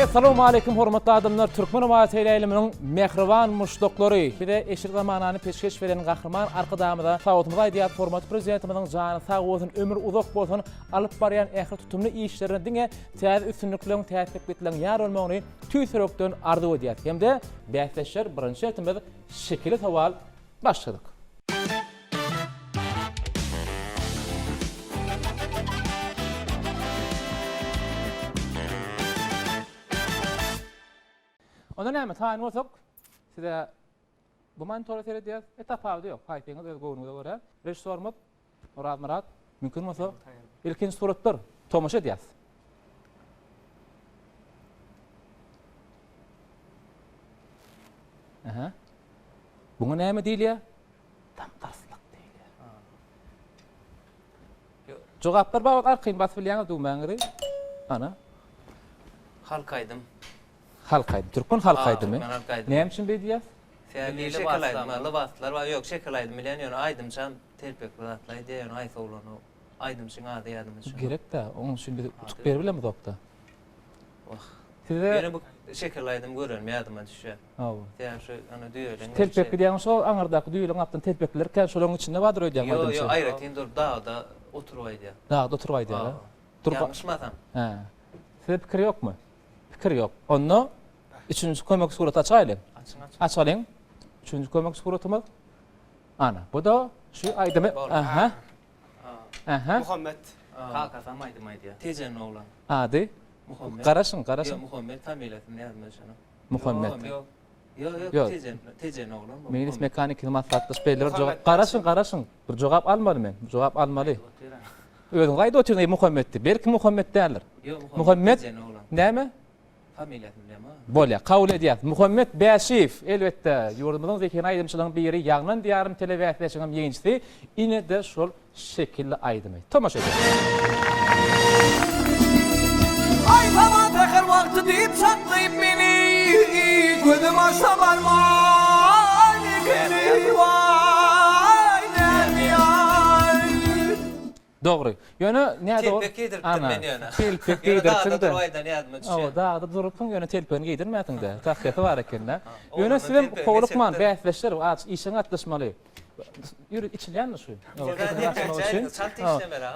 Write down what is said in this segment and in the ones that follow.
Assalamu alaykum hormatly adamlar. Türkmen Umaty Eylemining mehriban muşdoklary. Bir de eşir zamanany peşkeş beren gahrman arkadamyda Sawatymyz aýdýar format prezidentimizin jany sag bolsun, ömür uzak bolsun, alyp barýan ähli tutumly işlerini diňe täze üstünliklerini täsir etdilen ýar bolmagyny tüýsürekden arzu edýär. Hemde bäsleşer birinji etimiz şekili sowal başladyk. Onda näme taýyn bolsak, size bu monitör seyredýär, etapawdy ýok. Haýsyňyz öz gowunuňyza görä. Rejissorymyz Murad Murat, mümkin bolsa ilkinji suratlar tomaşa edýäs. Aha. Buňa näme diýilýär? Tam tarslyk diýilýär. Jogaplar bak arkayn basıp bilýäňiz duýmaňyzy. Ana. Halkaydım. Halkaydı. Türkmen halkaydı mı? Näme üçin beýdýär? Şekil baslar var. Yok şekil aydım bilen ýöne aydymçam terpek zatlaý diýen aý sowlany. Aydymçyň ady ýadyma düşür. Gerek de onun için bir utuk berip bilemez dokta. Size Ýene bu şekil aydym görürüm ýadyma düşür. Ha. Ýa şu ana düýelen. Telpek diýen şo aňardaky düýelen apdan telpekler kä şolaryň içinde badyr öýdýän aydym. Yo aýratyn dur dağda oturup Dağda oturup aýdýar. Ýalňyşmasam. He. Size pikir ýokmy? Pikir ýok. Onu üçüncü kömek suratı açaýlyň. Açalyň. Üçüncü kömek suratymyz. Ana, bu da şu aydymy. Aha. Aha. Muhammed. Kakasam aydym aýdýar. Tejen oglan. Ady. Muhammed. Garaşyň. Muhammed familiýasyny ýazmaş şonu. Muhammed. Yok, tejen oglan. Meňis mekanik maslahatdaş beýler jogap. Garaşyň. Bir jogap almaly men. Jogap almaly. Özüň gaýda oturýan Muhammeddi. Belki Muhammed dälir. Muhammed näme? Familiýasyny bilýärmi? Bolýa, kabul edýär. Muhammed Bäşiýew, elbetde, ýurdumyzyň zeki aýdymçylygyň biri, ýagnan diýarym telewisiýanyň ýeňçisi, ine de şol şekilli aýdymy. Tomaşa edin. Ay tamam tekrar vakti deyip saklayıp beni gözüm aşağı barman geri vay nermiyay. Dogry. Ýöne näde o? Telpek giydirtdim men ýöne. Telpek giydirtdim de. Dağda ýadyma düşür. O dağda durup ýöne telpeni giydirmätiňde. Tahsiýaty bar ekende. Ýöne sizem howlukman bäsleşler, işiň atlaşmaly. Yürü içilýänmi şu?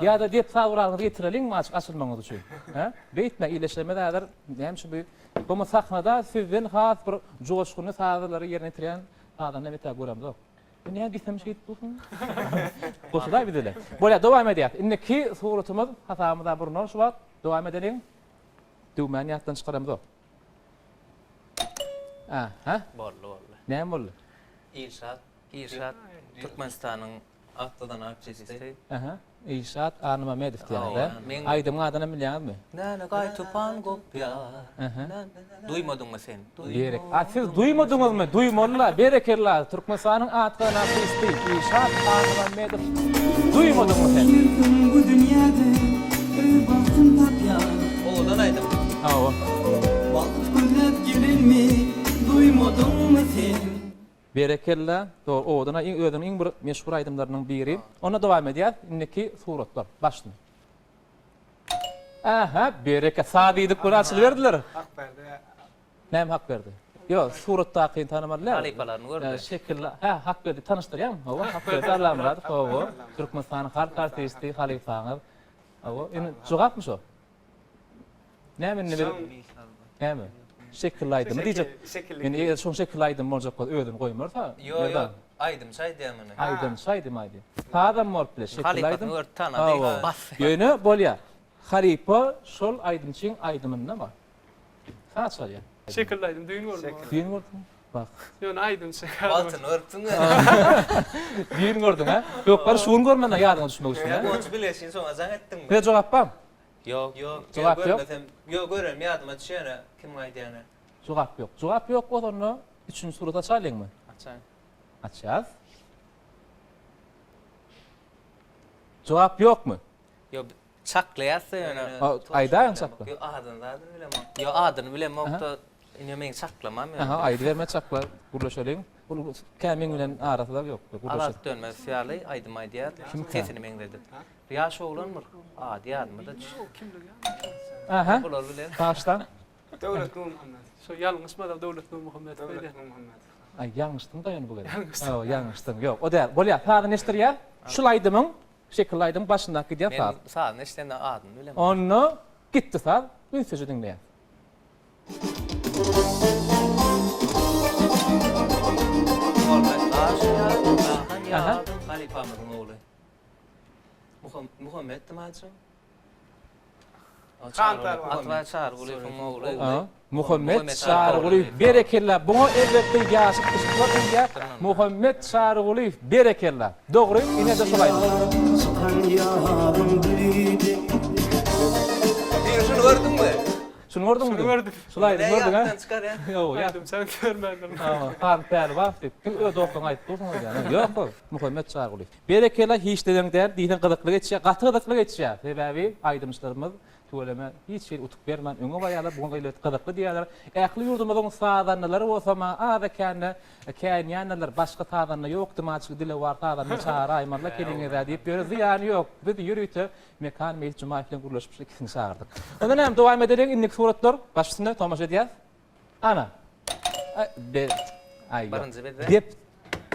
Ya da diýip saguralygy getirelim mi açylmaňyz üçin? Ha? Beýtme iýleşme dädir. Näme şu büyük? Bu sahnada sizden has bir joşguny sagyrlary ýerine tirýän adam näme täp göremedik. Bu näme diýsem şeýit bolsun? Boşda bidele. Bolýa dowam edýär. Indiki suratymyz hatamyza burun şu wagt dowam edelim. Düýmeni ýatdan çykaramyz. Aha. Bolly. Näme boldy? İrşad Türkmenistanyň atladan artçysy. Aha. İşat Arnam Ahmedov diýär. Aýdym adana bilýärmi? Näne gaý tupan gopýar. Duýmadyňmy sen? Berek. Siz duýmadyňyzmy? Duýmadylar. Berekler. Türkmenistanyň atladan artçysy İşat Arnam Ahmedov. Duýmadyňmy sen? Bu dünyada baktım tapyar. Odan aýdym. Awa. Vakt güllep girilmi duymadın mı sen? Berekler. Doğru. Odana özüniň iň bir meşhur aýdymlarynyň biri. Ona dowam edýär. Indiki suratlar. Başlaň. Aha, bereket sadydyk bir açyl berdiler. Hak berdi. Näme hak berdi? Yo, suratda kyn tanamadylar. Halipalaryny gördü. Şekilli. Ha, hak berdi. Tanıştyrýan. Hawa, hak berdi. Allah Murad. Hawa. Türkmenistanyň halk artisti Halipaňyz. Hawa, indi jogapmy şo? Näme ne? Näme? Şekilli aýdym diýjek. Indi şo şekilli aýdym boljak özüm goýmarsa. Yo, aýdym şaýdym meni. Aýdym şaýdym aýdy. Taýdam mort bile şekilli aýdym. Halipaňy gör tanady. Bas. Ýöne bolýar. Halipa şol aýdymçyň aýdymynda bar. Saçalýar. Şekildeydim, düğün gördüm. Düýün gördün? Bak. Yok, aydın şeker. Altını örttün. Düýün gördün ha? Yok, bar şuň görmeden ýadyňa düşmek üçin. Ya bu bileşin soňa zaň etdiň mi? Bir jogap bam. Yok. Jogap ýok. Yok görürüm ýadyma düşýär. Kim aýdýany? Jogap ýok. Jogap ýok bolany üçüncü surat açaýlyňmy? Açaň. Açýas. Jogap ýokmy? Yok saklaýasy ýöne. Aýdaň sakla. Yok adyny bilemem. Yok adyny bilemem. Ine men saklamam ýöne. Aha, aýdy berme sakla. Gurlaşalyň. Bu kämiň bilen arasynda ýok. Alat dönmez fiýaly aýdym aýdýar. Sesini meňledi. Ýaş oglanmyr. Adi admy da. Aha. Bular bilen. Taşdan. Devlet Nur Muhammed. Şu yalnız mı da Devlet Nur Muhammed. Devlet Nur Muhammed. Ay yanlıştın da yani bu kadar. Oo yanlıştın. Yok o değil. Bolya tadı neştir ya? Şulaydımın şekillaydım başındaki diye Men tadı. sağ neştenden adım bilem. Onu gitti tadı. Bir sözü dinleyen. Yardım halifamızın oğlu. Muhammed mi acaba? Atva Çağrıguliyev'in oğlu. Muhammed Çağrıguliyev berekella. Buna elbette yaşıp kışkılatınca Muhammed Çağrıguliyev berekella. Doğru yine de şulaydı. Çıkan yarım gülüydü. Şunu gördün mü? Şunu gördün mü? Şunu gördüm. Şulaydı gördün ha? Yaptan çıkar ya. Yok ya. Aydım sen görmedin. Kan pär var. Ö doktan ayıp dursun yani. Yok o. Muhammed Çağrıguliyev. Berekella hiç deden der, dinin qıdıqlı geçişe, qatı qıdıqlı geçişe. Sebebi aydımçlarımız söyleme hiç şey utup vermän öňe baýalar bugun gaýlat qydyqly diýerler. Ähli ýurdumyzyň sadanlary bolsama ada känýänler başga sadanlar ýokdy maçly dile bar sadanlar çara aýmarlar keliňe diýip ýöre ýany ýok. Biz ýürüýte mekan meclis cemaat bilen guruluşyp ikisini çağırdyk. Ondan hem dowam edelim inlik suratlar başysyna tamaşa edýär. Ana. Ay. Barınca bede.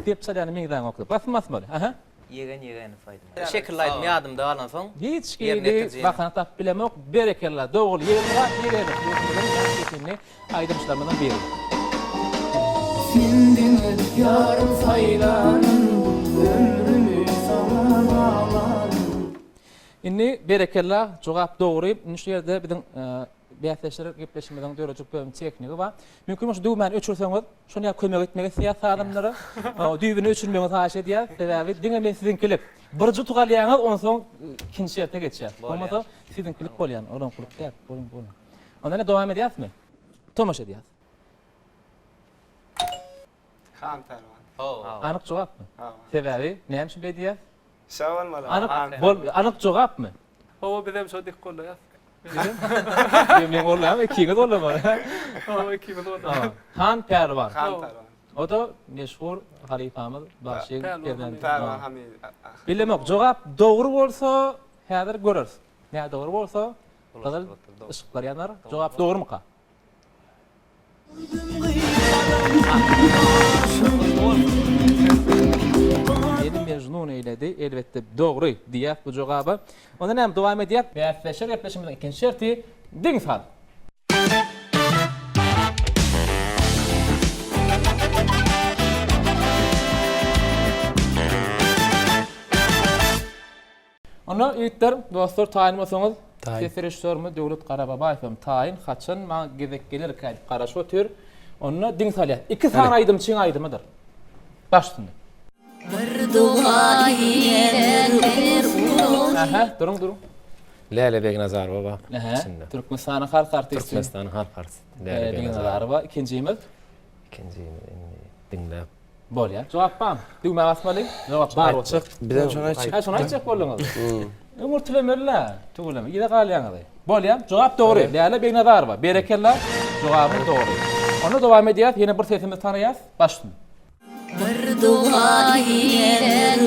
Dep çalany meňden okup. Basmasmaly. Aha. Yegen fayda. Şekillaydım yadım da alan soň. Hiç Yerine giydi, getireceğim. bakana tap bilemok, berekella, doğul, yerine, yürüyelim. Aydımçlarımdan biri. Sindin yarım saylanın ömrümü sana bağladım. İnni berekella, cevap doğru. İnni şu yerde bizim beyatleşerek gepleşmeden döröcük bölüm tekniği var. Mümkün şu düğmen öçürseniz, şunu ya kömek etmeye siyasi adamlara, düğünü öçürmeye taşı diye, sebebi dinlemeyin sizinkilik. Birinci tuğalayanız, ondan sonra ikinci yerine geçer. Olmasa sizinkilik bolyan, oradan kurup der, bolun. Ondan ne devam ediyaz mı? Tomaş ediyaz. Kan Pervan. Anık cevap mı? Sebebi, neymiş şöyle diyaz? Şavan malı. Anık cevap mı? O bizim sodik kolla ya. Benim oğlum ikiğe dolar var. O iki bin oldu. Han Pervan. Kan Pervan. O da meşhur halifamız başı Pervan. Pervan Hamid. Bilemek cevap doğru bolsa häzir görürüz. Ne doğru bolsa qızıl ışıklar yanar. Cevap doğru mu ka? Yedi mecnun eyledi, elbette doğru diýip bu jogaba. Ondan hem dowam edýär. Bäsleşer ýaplaşymyň ikinji şerti diň sal. Ona ýetler dostlar taýinmasaňyz, Sesirişdörmü Döwlet Garababaýew taýin haçan maňa gezek gelir käýip garaşy ötür. Ona diň salýar. Iki san aýdym çiň aýdymydyr. Başlyndy. Bir dua eder Aha, durun. Lale Beg Nazarova Aha, içinde. Türkmenistan'ın halk artisti. Türkmenistan'ın halk artisti. Lale Beg Beg Nazarova. Nazarova, ikincimiz. İkinci dinle. Bolýar. Jogap bam. Düýme basmaly. Jogap bar bolsa. Bizden şuna çık. Ha, şuna açık bolýaňyz. Ömür tilemerler. Tugulama. Ýa-da galýaňyz. Bolýar. Jogap dogry. Lale Beg Nazarova. Berekella. Jogapy dogry. Onu dowam edýär. Ýene bir sesimiz tanaýas. Başlyn. bir dua eder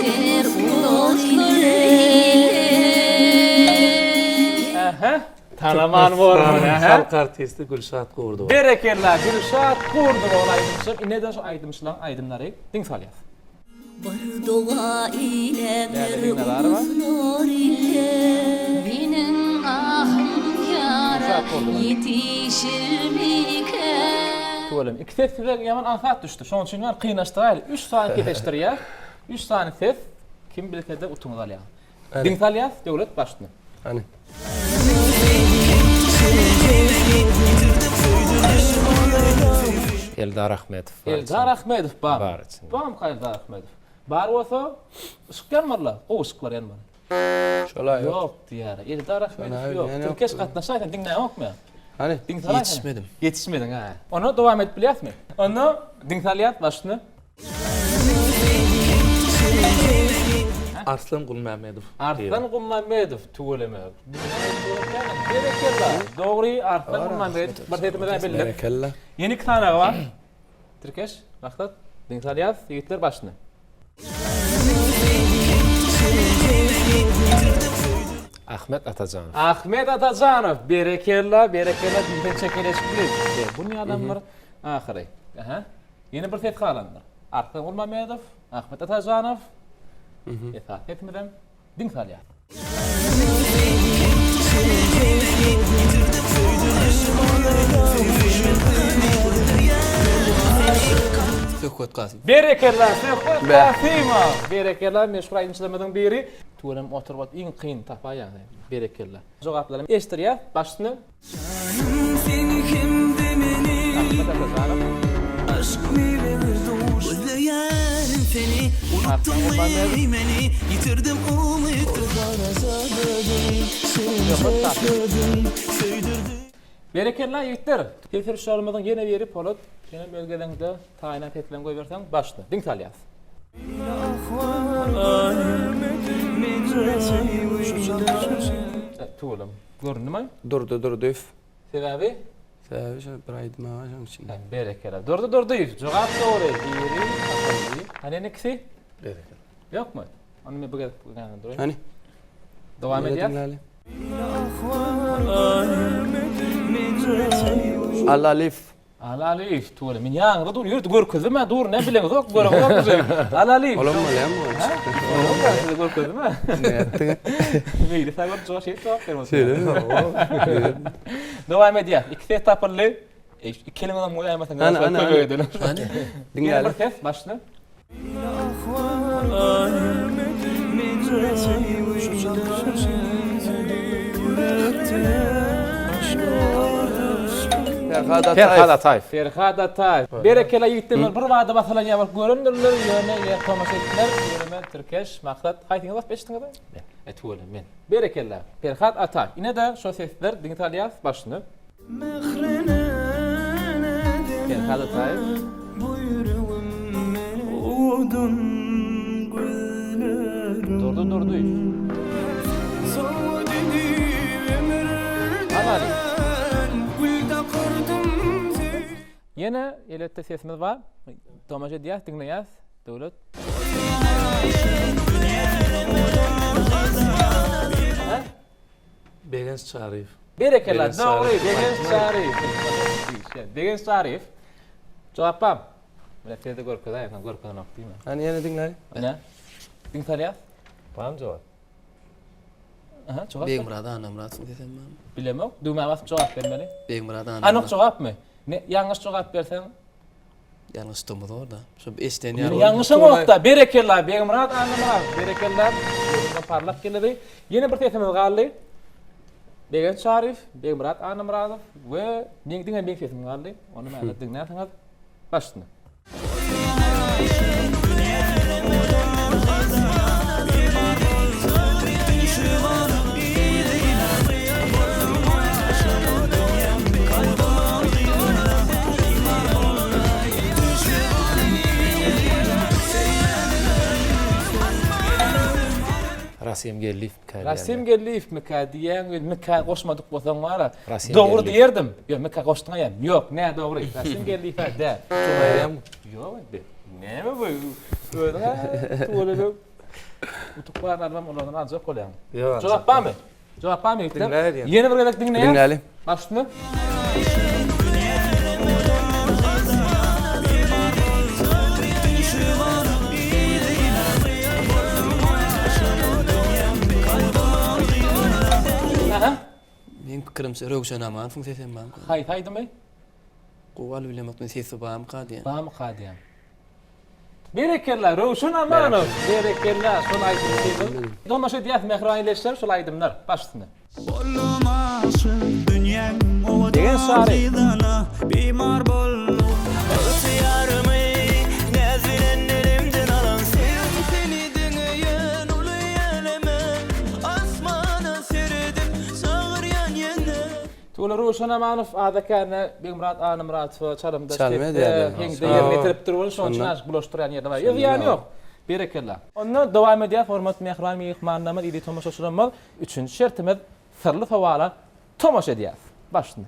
Aha. Tanaman bolmaly. Aha. Halk artisti Gülşat Kurdu. Berekella. Gülşat Kurdu olaýdyşyp. Neden şu aýdymşylar aýdymlary diň salýar. bir dua Lale Beg eder Nazarova. benim ahım yara Kurdu. yetişirmiken Tuvalim. İki sesler yaman ansat düştü. Şoň üçin var kıynaştıraylı. 3 saniye kepeştirýär. 3 saniye ses. Kim bilse de utuňyz alýar. Diň salýar, döwlet başlyny. Hani. Eldar Ahmetov. Eldar Ahmetov bam. Bar içinde. Bam Eldar Ahmetov. Bar bolsa ışık yanmarlar. O ışıklar yanmar. Şolay yok. Yok diýär. Eldar Ahmetov Şolay yok. yani yok. Türkeş gatnaşaýsan diňle ýokmy? Hani. Diň salýar. Yetişmedim. Yetişmedin ha. Onu dowam edip bilýärmi? Onu diň salýar başlyny. Arslan Gulmamedov. Arslan Gulmamedov tuğuleme. Berekella. Doğru Arslan Gulmamedov. Bir setimiz belli. Berekella. Yeni iki tane var. Türkeş, Maktat, Dinsaliyaz, Yiğitler başını. Ahmet Atacanov. Ahmet Atacanov, berekella dilden çekeleşikli. Bu ne adamlar? Ahire. Aha. Yeni bir ses kalanda. Arkan Urmamedov, Ahmet Atacanov. Ethat etmeden din salya. Söhbet Kasım. Berekella, Söhbet Kasımov. Berekella meşhur aydınçılardan biri. Tuğlam oturup en kıyın tapa yani. Berekella. Cevaplarım eştiriyor. Başını. Seni kim demeni Ahmet Atacanov. aşk özleyen seni unuttum eymeni yitirdim umudu Berekella yigitler. Telefon şarlamadan yine biri polat. Yine bölgelerinde tayinat etilen koy versen başını. Din salyas. Tuğlam. Göründü mü? Durdu üf. Sebebi? Sebebi şu bir aydım ağacım için. Berekella. Durdu. Cevap doğru. Biri, akıllı. Hani nekisi? Berekella. Yok mu? Onu mu bugün durayım? Hani? Devam ediyor. Allah Alif. Alif tuğlam. Min yağında dur. Yürüt gör kızı mı? Dur ne bileyim. Gör kızı. Alif. Oğlum mu lan bu? Oğlum gör kızı mı? Ne yaptın? Neydi? Sen gör şey cevap vermez. Söyle. Devam ediyor. İki ses tapırlı. İki kelimeden muayene mesela. Ana. Hani? Dinle. Bir ses başla. Ferhat Atayf. Ferhat Atayf. Berekella yigitler bir vada basalan ýa görünürler ýöne ýa tamaşa etdiler. Ýöne Türkeş maksat haýtyňyz bas beştiňiz. Etwelem men. Berekella. Ferhat Atayf. Ine de şo sesler digitaliyas başını. Ferhat Atayf. Durdu. Anali. Yine elette sesimiz var. Tomaja diyas, dinleyas. Devlet. Begens Şarif. Berekella, Begens doğru. Şarif. Begens Şarif. Begens Şarif. Cevapam. Böyle teyze görküde ayaktan görküden ok değil mi? Hani yine dinle. Ne? Din saliyas? Var mı cevap? Aha, cevap. Beyim burada anam rahatsın desem ben. Bilemem. Düğmeye basıp cevap vermeli. Beyim burada anam. Anok cevap mı? Ne yanlış cevap versen? Yanlış tutmadı orada. Şu eşten Yanlışın okta. Berekella. Begimrat anlamaz. Berekella. Begimrat parlak geldi. Yeni bir sesimiz kaldı. Begen Şarif, Begimrat Anamradov ve dinle bir sesim kaldı. Onu merak dinlerseniz başlayın. Rasim Gellif. Rasim Gellif Mekka diyen Mekka koşmadık bolsaň wara. Rasim Doğru Gellif. diyerdim. Yo Mekka koşdyň ýa. Yok, ne doğru. Rasim Gellif de. Yok, ne mi bu? Öyle tuğlalı. Utuklar adam onlardan azıcık koyan. Yok. Cevap var mı? Cevap var mı? Dinleyelim. Yeni bir gelek dinleyelim. Dinleyelim. Başını. Aha. Benim fikrimse Rögşen aman fın desem ben. Haydi mi? Kuval bilemek men sesi bağım kadiyen. Bağım kadiyan. Berekella, Ruşun Amanov. Berekella, şol aydımlar. Domaşa diyat mehraniyleşler, şol aydımlar. Başını. Degen Şarif. Bimar bol Ötüyarımı Nezvilen elimden alan Seni dinleyen uluyeleme Asmana serdim Sağıryan yende Tuğla Ruşun Amanov adakana Begimrat Anamrat çalımda Çalmaya diyelim. hengde yerine tirip durur, şonun için aşk bulaştıran yerde var. Yok yani yok. Berekella. Ondan devam ediyor format mehran mehmanlarımız idi tomaşa şuramız. Üçüncü şertimiz sırlı favala tomaşa ediyor. Başını.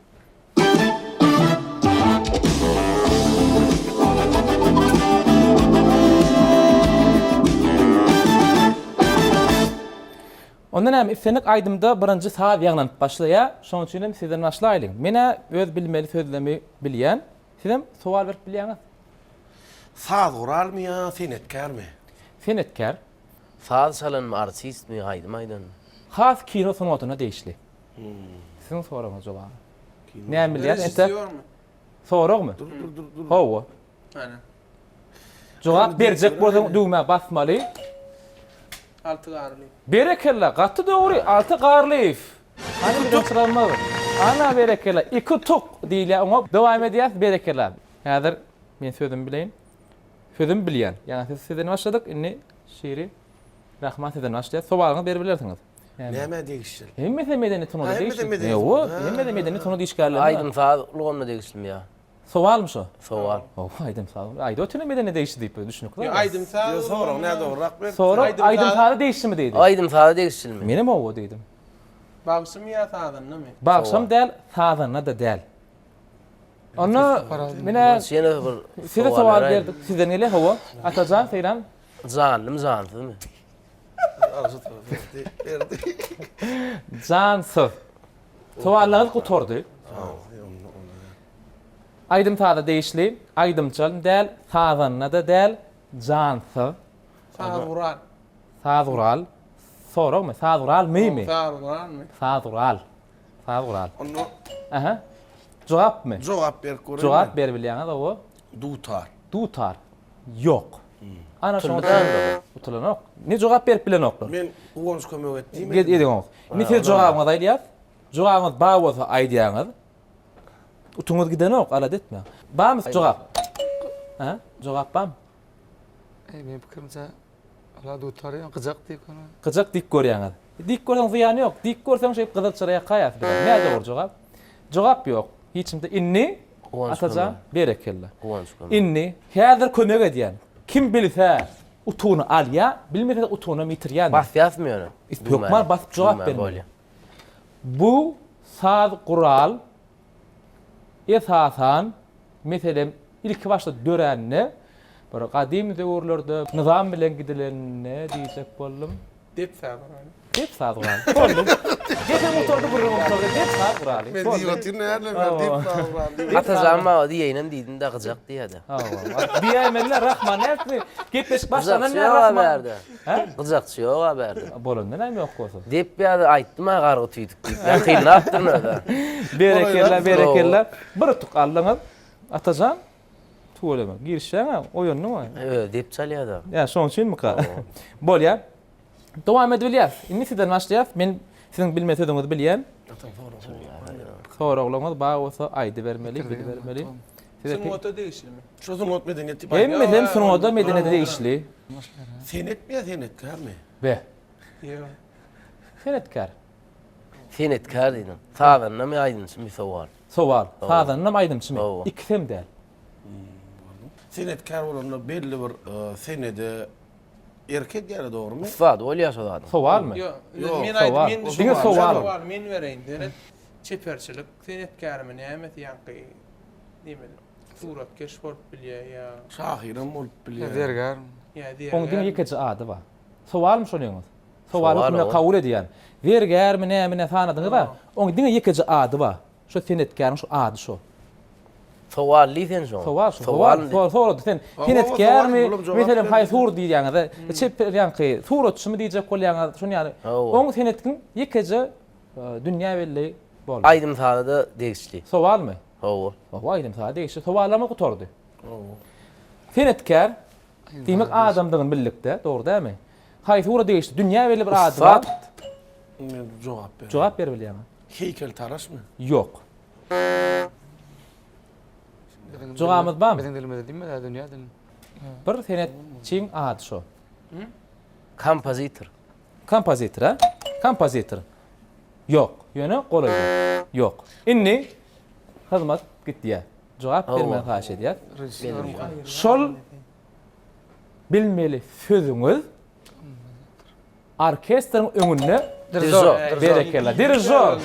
Ondan hem ifsenik aydımda birinci saat ýagnan başlaya, şoň üçin hem sizden başlaýlyň. Mene öz bilmeli sözlemi bilýän, sizem sual berip bilýäňiz. Saz gural mı ya, senetkar mı? Senetkar, Saz çalan mı, artist mi, aydın? has kino sanatına değişli. Sizin soruňyz jogap. Näme bilýär? Ente soragmy? Dur. Hawa. Aynen. Jogap berjek bolsaň düğme basmaly. Altı garly. Berekella, gatty dogry, altı garlyf. Hani bir çıranmagy. Ana berekella, iki tok diýilýär, oňa dowam edýär berekella. Häzir men sözüm bileýin. Sözüm bilýän. Ýani siz sizden başladyk, inni şiiri rahmat eden başlaýar. Sowalyňy berip bilersiňiz. Näme degişdir? Hemme medeni tonu Hemme değişti. medeni Yo, tonu. hemme medeni tonu değişkerler. Aydın saz ulgamna degişdim ya. Sovalmış o. Soğal. Oh, aydın sağ ol. Ayda ötüne medeni değişti deyip düşünük. Aydım sağ Yo sonra ne doğru rakber? Sonra Aydın aydın sağ- sağda değişti mi deydi. Aydın saz degişdim mi? Benim o deydim. Bağışım ya sağdan ne mi? Baksam del, sağdan da del. Onu mine Seni bir size soval verdik. Sizden ele hava. Atacan seyran. zanlım zanlı mı? Arzu tarafı verdi. Cansı. Sovallarınız kutordu. Aydın sağda değişli. Aydımçal del, sağdan da del. Cansı. Sağ vuran. Sağdural. Sorak mı? Sağdural mı? Sağ vuran mı? Sağdural. Sağdural. Onu Aha. Cevap mı? cevap ver koyayım. Cevap ver bilýäňiz o. Dutar. Tutar. Yok. Ana şoň Tülden de utulanok. Ne cevap berip bilenoklar. Men uğunç kömek ettiğim. Ged ediňiz. Ne siz cevabыңyz aýdýar? Cevabыңyz ba bolsa aýdýaňyz. Utuňyz gidenok, ala detme. Bam cevap. Ha? Cevap bam. Benim fikrimce ala dutar ya kızak diye konu. Kyjak dik görýäňiz. Dik görseň ziýany ýok. Dik görseň şeýip gyzyk çyraya gaýas. Näde doğru cevap? Cevap ýok. Hiçimde inni ataja berekella. Uğunç kömek. Inni häzir kömek edýän. Kim bilse utuny alýa, bilmese utuny mitirýän. Bas yazmıyor onu. Yok, basıp cevap vermiyor. Bu saz kural esasan meselem ilk başta dörenni bir kadim döwürlerde nizam bilen gidilenine diýsek boldum. Dep sağ vuran. Hep saz kural. Boldum. Geçen motorda bir motorda hep saz kural. Men diýotyr näle ben dip Ata zaman diýenem diýdim de gyjak diýdi. Diýemeler rahman etmi. Gitmiş başlanan Gyjak ne rahman. berdi. Ha? Gyjak ýok berdi. Bolunda näme ýok bolsa. Dep ýa-da aýtdym ha gargy tüýdük. Ben kynapdym öde. Berekella. Bir tukallyňyz. Atajan tuğulama. Girişäňe oýunny mı? Dep çalýardy. Ya şoň üçin mi ka? Bolýar. Dowam edilýär. Inni sizden başlaýar. Men sizin bilme sözüňizi bilýän. Soraglaryňyz ba bolsa aýdy bermeli, bil bermeli. Size Sen motor değişir mi? Çözüm ot medeniyeti. hemmeden sunuda medeniyete değişli. Senet mi ya senetkar mı? Be. Yok. Senetkar. Senetkar diýdim. Sazdan näme aýdyn bir sowal. Sowal. Sazdan nam aýdym şime. Owa. İkisem de. Senetkar bolanda belli bir senede erkek ýa-da dogrymy? Saz bolýar şodan. Sowal mı? Yok. Yok, Men sowal. aýdym, men Diňe sowal. Men bereýin deret. Çeperçilik, senetkarmy näme ýanky. Nimedir? Suratkeş bolup bilýär ya. Şahiram bolup bilýär. Dergar. Ya diýer. Oň diňe ýekeji ady ba. Sowal mı şoňyňyz? Sowal Sowal hukmuna o. kabul edýän. Vergär mi näme sanadyňyz ba? Oň diňe ýekeji ady ba. Şo senetkaryň şu ady şo. Sowal liýsen şo. Sowal sen senetkar mi? Meselem haýsur diýýäňiz. Çeperýänki suratçymy diýjek bolýaňyz. Şonu ýani. Oň senetkiň ýekeji dünýä belli bol. Aýdym sazda degişli. Sowal mı? Hawa. Wa aýdym sağda ýeşe sowallama gutordy. Senetkar diýmek adamdygyň birlikde, dogry dämi? Haýsura diýişdi, dünýä belli bir ady bar. Men cevap ver. Jogap ber bilýärmi? Heykel taraş mı? Ýok. Jogabymyz barmy? Bizim dilimizde diýme de dünýä dilim. Bir senetçiň ady şo. Kompozitor. Kompozitor, ha? Kompozitor. Ýok. Ýöne golay. Ýok. Inni hyzmat gitdiýär. Jogap bermän haýş edýär. Şol bilmeli sözüňiz orkestrň öňünde Dirijor. berekella. Dirijor.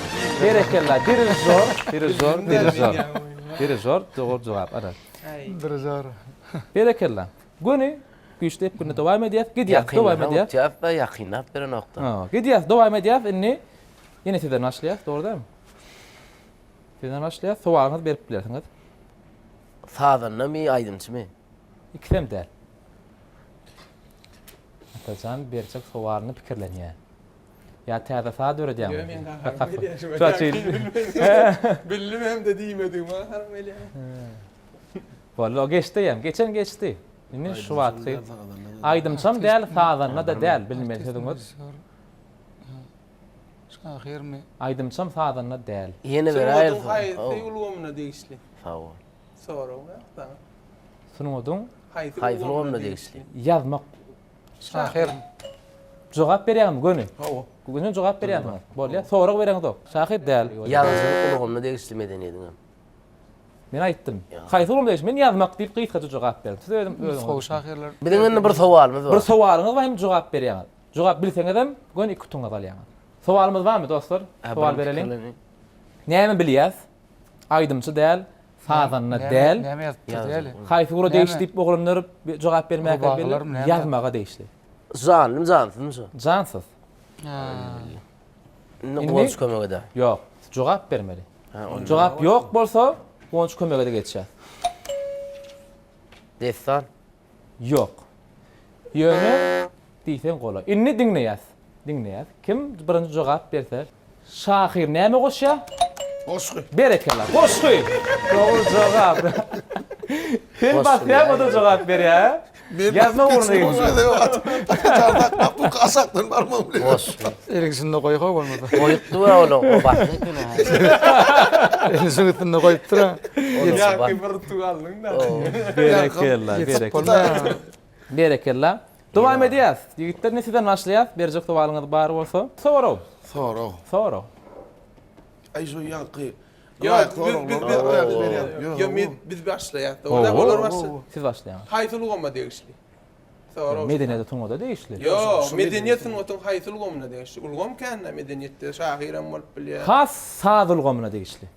Dirijor. Doğru cevap. Ana. Dirijor. Berekella. Güni güýçli hep dowam edýär. Gidýär, dowam edýär. Cevap ve yakınap bir nokta. Ha, gidýär, dowam edýär. Inni ýene sizden başlaýar, dogry dämi? Sizden başlaýar, sowalyňyzy berip bilersiňiz. Sağdanna mı aydınçı mı? İkisem däl. Atacan berçek sowalyny pikirlenýär. Ya täze saat öredýär. Yo, men gaharymy bilýär. Çaçyl. Bilmem de diýmedim, gaharymy bilýär. Valla geçdiyem, geçen geçdi. Inni şu wagty. Aydymçam däl, sağdanna da däl, bilmeýärsiňiz. Şahir mi? Aydymçam sağdanna däl. Yeni bir ayır. Hayır, ulgamına değişli. Sağ ol. Sonra da. Şunu odun, Hayır, olumlu değişli. yazmak. Şahir. Jogap berýärmi göni? Hawa. Bugün jogap berýärmi? Bolýar, sorak bereňiz dok. Şahit däl. Yalnızın olumlu değişli medeniyetin. Men aýtdym. Haýsy ulum diýiş, men yazmak diýip gysgaça jogap berdim. Siz öýdüm, Sow şahirler. Bizim bir sowalymız bir var. sowalyňyz bar, hem jogap berýär. Jogap bilseňiz hem göni iki tuňa galýar. Sowalymyz barmy dostlar? Sowal berelim. Näme bilýäs? Aýdymçy däl, sazanna däl. Näme ýazypdy? Haýsy ura değiş diýip oglanlar jogap bermäge Baglarym bilir. näme? Yazmaga değişli. Zanlım zansın şu. Jansız. Ne konuş kömege de. Ýok, jogap bermeli. Ha, onu. Jogap ýok bolsa, gonç kömege de geçýär. Destan. Ýok. Ýöne diýsen gola. Inni dinleýäs. Dinleýäs. Kim birinji jogap berse, şahir näme goşýar? Oşky. Berekeler. Goşky. Dogry jogap. Kim basýar, o da jogap berýär. Yazma uğruna gidiyor. Bu kasaktan barmam. Boş. Eliňizde goýga bolmady. Koyupdu we ola o bakty köne. Eliňizde goýup tura. Ya ki Portugallyň da. Berekeler. Berekeler. Dowam edýäs. Ýigitler nesiden başlaýar? Berjek sowalyňyz bar bolsa. Sorag. Sonra. Ay şu yankı. Yok, biz başlayalım. Orada olur varsa. Siz başlaýan. Haýsy ulgama değişli. Sonra. Medeniyete tuňda değişli. Yo, medeniyetin otun haýsy ulgamına değişli. Ulgam känne medeniyetde şahiren bolup bilýär. Has saz ulgamyna değişli.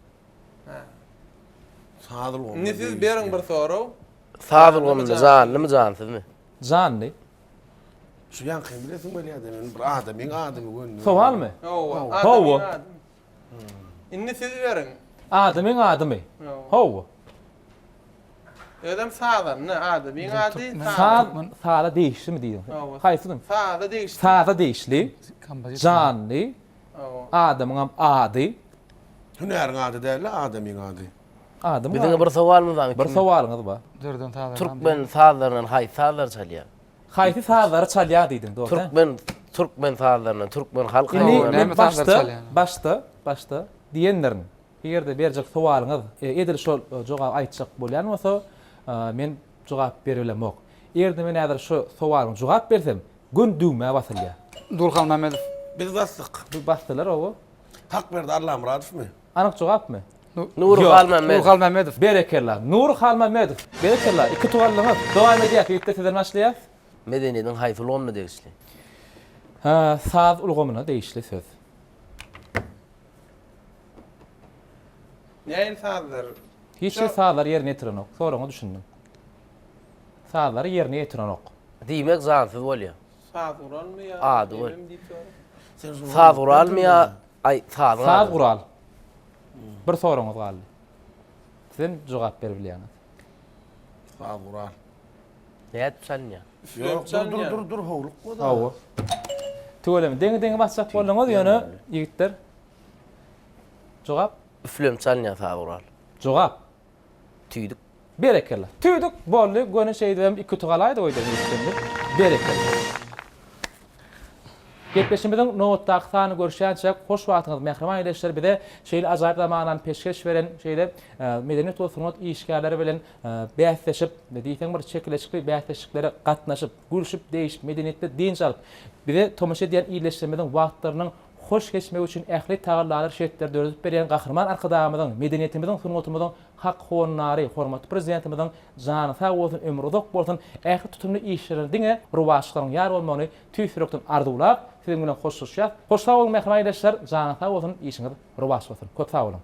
Sadıl oldu. Ne siz beriň bir soraw? Sağ olun zanlım zansız mı? Canly. Şu yankı bilesin böyle adamın. Bir adamın adamı. Sowal mı? Hawa. Inni siz beriň. Adamyň adymy. Hawa. Adam sağdan ne adamyň ady? Sağda değişli mi diýdim? Haýsydyň? Sağda değişli. Sağda değişli. Canly. Adamyň ady. Hünerin adı derler, adamın adı. Adam. Bizim bir sowalymyz var. Bir sowalyňyz bar. Dördün tağlar. Türkmen sazlarından hay sazlar çalýar. Haýsy sazlary çalýar diýdim, dogry. Türkmen sazlarından, Türkmen halkyny. Inni başta diýenlerin ýerde berjek sowalyňyz edil şol jogap aýtjak bolýan bolsa, men jogap berelemok. Ýerde men häzir şu sowalyňa jogap bersem, gün düýme basylýar. Durhan Mehmedov. Biz bastık. Bu basdylar ogu. Hak verdi Allah Muradov mu? Anyk jogapmy? Nurhan Mehmedov. Durhan Mehmedov. Berekeler. Nurhan Mehmedov. Berekeler. İki tuğalyňyz. Dowam edýär. Ýetde sizden başlaýar. Medeniýetiň haýsy ulgamyna değişli. Ha, saz ulgamyna değişli söz. Näil sazlar? Hiç sazlar ýerine ýetirenok. Soraňy düşündim. Sazlar ýerine ýetirenok. Diýmek zansız bolýar. Saz uralmıyor. Adı var. Saz uralmıyor. Ay saz. Saz ural. Bir soraňyz galdy. Sen jogap berip bilýäňiz. Saz ural. Näet çalýar? Yok, dur, howluk bu da. Hawa. Tölem, deňe basjak bolýaňyz ýöne ýigitler. Jogap, Üflem çalýar saz ural. jogap. Tüýdük. Berekeler. Tüýdük, boldy, göne şeýdem iki tuğalaýdy oýda ýigitler. Berekeler. Gepleşimizin notdaky sany görüşýänçe hoş wagtyňyz mehriman ýeşler bide şeýle ajaýyp zamanan peşkeş beren şeýle medeniýet we sunat işgärleri bilen bäsleşip, diýsen bir çekileşikli bäsleşiklere gatnaşyp, gülüşip, değişip, medeniýetde din çalyp, bide tomaşa diýen ýerleşmelerin wagtlarynyň hoş geçmegi üçin ähli taýyarlar şeýtler döredip beren gahrman arkadamyzyň medeniýetimizin sunatymyzyň hak honary, hormatly prezidentimizin jany sag bolsun, ömrü uzak bolsun, ähli tutumly işlerine ruwaşlaryň ýar bolmagyny tüýsürekden ardulap, sizin bilen hoşlaşýar. Hoş sag bolun mehriman ýeşler, jany sag bolsun, işiňiz ruwaş bolsun. Köp sag bolun.